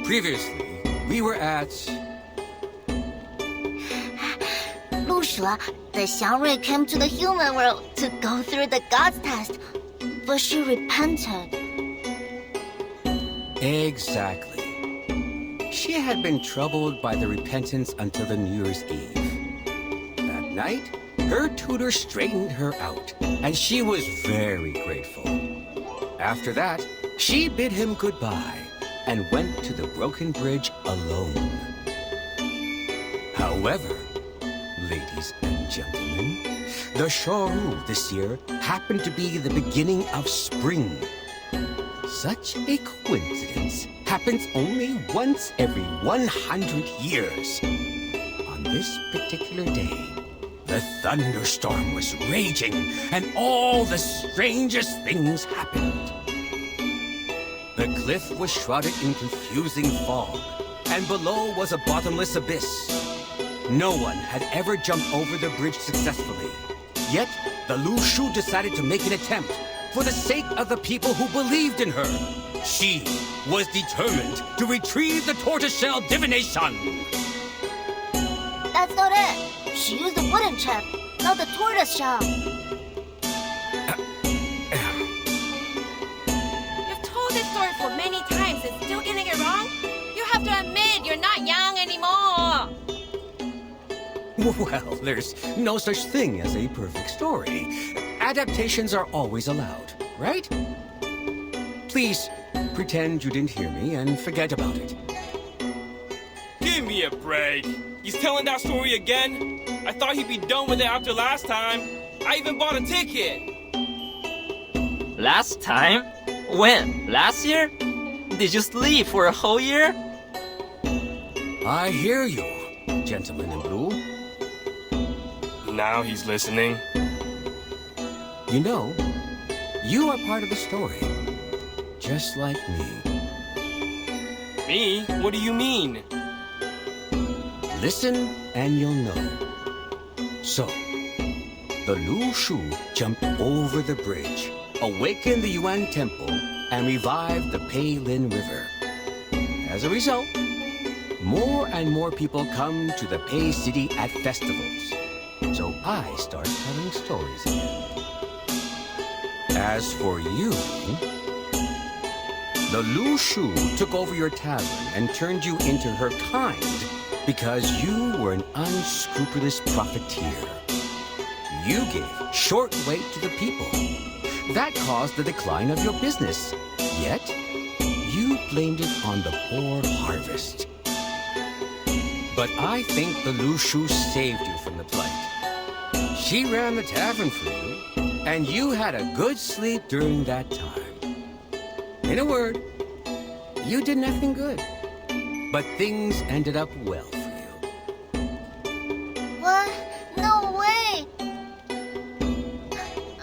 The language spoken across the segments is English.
Previously, we were at... 鹿蛇, the Shuori came to the human world to go through the God's test, but she repented. Exactly. She had been troubled by the repentance until the New Year's Eve. That night, her tutor straightened her out, and she was very grateful. After that, she bid him goodbye and went to the broken bridge alone. However, ladies and gentlemen, the Shuori this year happened to be the beginning of spring. Such a coincidence happens only once every 100 years. On this particular day, the thunderstorm was raging, and all the strangest things happened. The cliff was shrouded in confusing fog, and below was a bottomless abyss. No one had ever jumped over the bridge successfully. Yet, the Lushu decided to make an attempt for the sake of the people who believed in her. She was determined to retrieve the tortoiseshell divination. That's not it. She used the wooden chip, not the tortoise shell. You've told this story for many times and still getting it wrong? You have to admit you're not young anymore. Well, there's no such thing as a perfect story. Adaptations are always allowed, right? Please, pretend you didn't hear me and forget about it. Give me a break. He's telling that story again? I thought he'd be done with it after last time. I even bought a ticket. Last time? When? Last year? Did you sleep for a whole year? I hear you, gentleman in blue. Now he's listening. You know, you are part of the story, just like me. Me? What do you mean? Listen and you'll know. So, the Lushu jumped over the bridge, awakened the Yuan Temple, and revived the Peilin River. As a result, more and more people come to the Pei City at festivals. So I start telling stories again. As for you, the Lushu took over your tavern and turned you into her kind because you were an unscrupulous profiteer. You gave short weight to the people. That caused the decline of your business. Yet, you blamed it on the poor harvest. But I think the Lushu saved you from the plight. She ran the tavern for you, and you had a good sleep during that time. In a word, you did nothing good, but things ended up well for you. What? No way!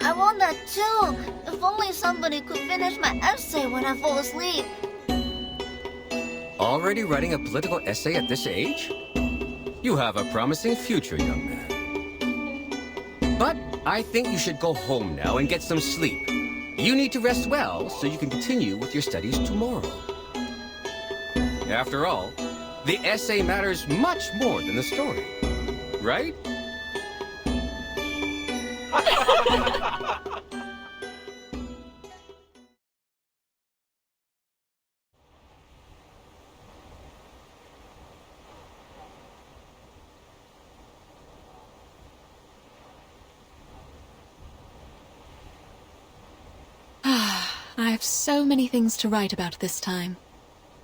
I want that too. If only somebody could finish my essay when I fall asleep. Already writing a political essay at this age? You have a promising future, young man. But I think you should go home now and get some sleep. You need to rest well so you can continue with your studies tomorrow. After all, the essay matters much more than the story, right? I have so many things to write about this time.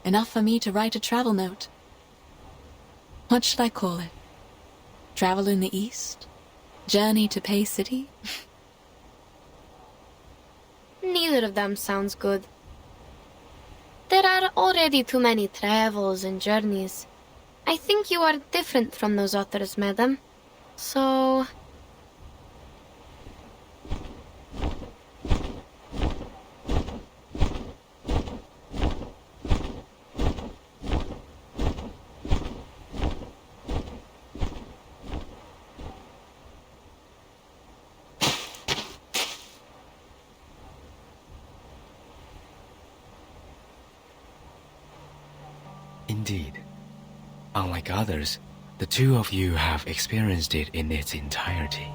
Enough for me to write a travel note. What should I call it? Travel in the East? Journey to Pei City? Neither of them sounds good. There are already too many travels and journeys. I think you are different from those authors, madam. So... Indeed. Unlike others, the two of you have experienced it in its entirety.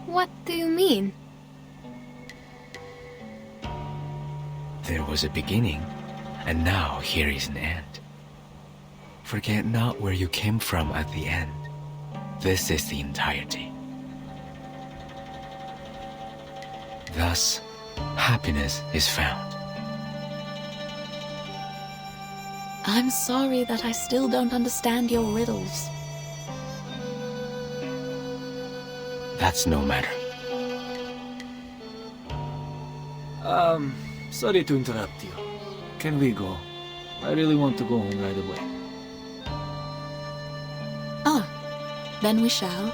What do you mean? There was a beginning, and now here is an end. Forget not where you came from at the end. This is the entirety. Thus, happiness is found. I'm sorry that I still don't understand your riddles. That's no matter. Sorry to interrupt you. Can we go? I really want to go home right away. Ah, then we shall.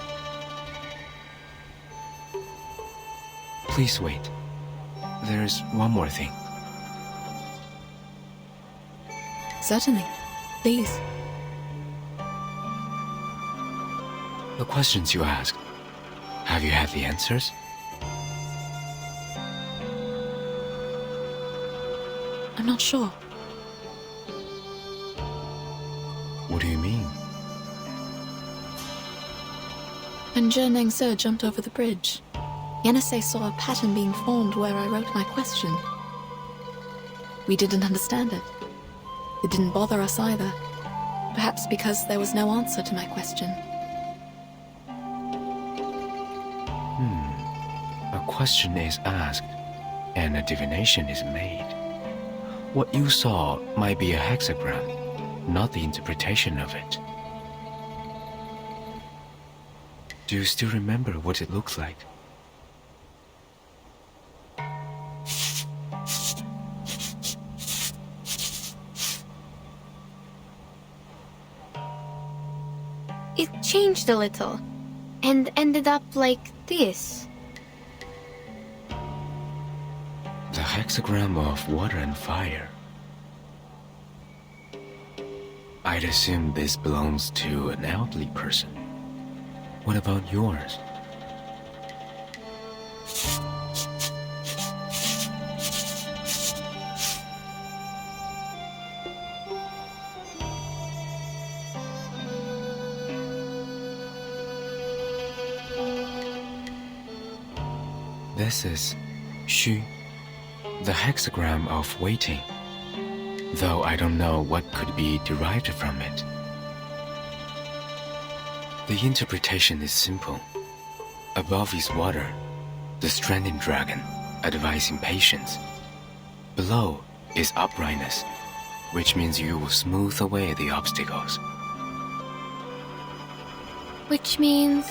Please wait. There's one more thing. Certainly. Please. The questions you asked, have you had the answers? I'm not sure. What do you mean? When Zherneng Sir jumped over the bridge, Yenisei saw a pattern being formed where I wrote my question. We didn't understand it. It didn't bother us either. Perhaps because there was no answer to my question. A question is asked, and a divination is made. What you saw might be a hexagram, not the interpretation of it. Do you still remember what it looks like? It changed a little, and ended up like this. The hexagram of water and fire. I'd assume this belongs to an elderly person. What about yours? This is Shu, the hexagram of waiting, though I don't know what could be derived from it. The interpretation is simple. Above is water, the stranded dragon, advising patience. Below is uprightness, which means you will smooth away the obstacles. Which means...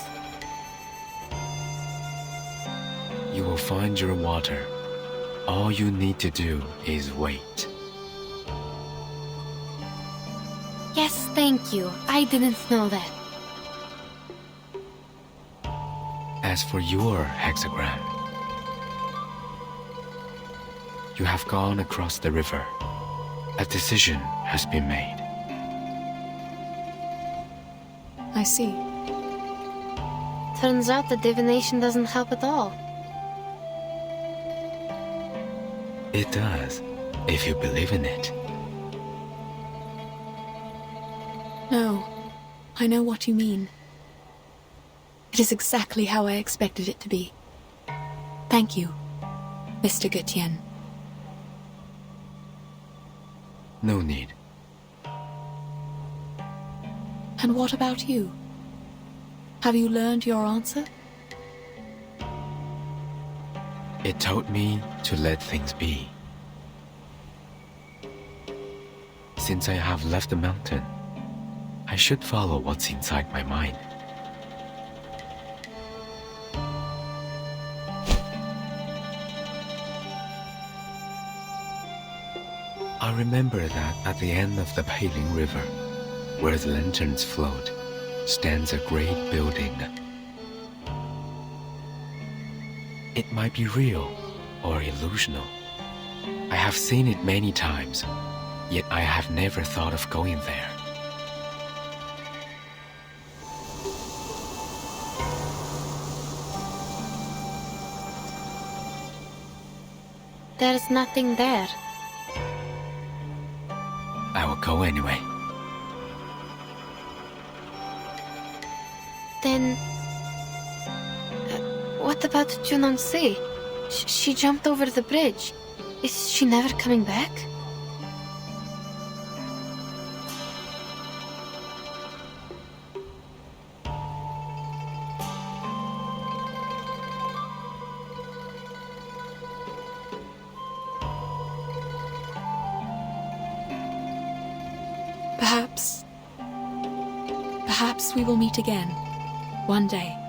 You will find your water. All you need to do is wait. Yes, thank you. I didn't know that. As for your hexagram, you have gone across the river. A decision has been made. I see. Turns out the divination doesn't help at all. It does, if you believe in it. No, I know what you mean. It is exactly how I expected it to be. Thank you, Mr. Gutian. No need. And what about you? Have you learned your answer? It taught me to let things be. Since I have left the mountain, I should follow what's inside my mind. I remember that at the end of the Peiling River, where the lanterns float, stands a great building. It might be real or illusional. I have seen it many times, yet I have never thought of going there. There's nothing there. go anyway. Then... what about Junonsi? She jumped over the bridge. Is she never coming back? Perhaps we will meet again, one day.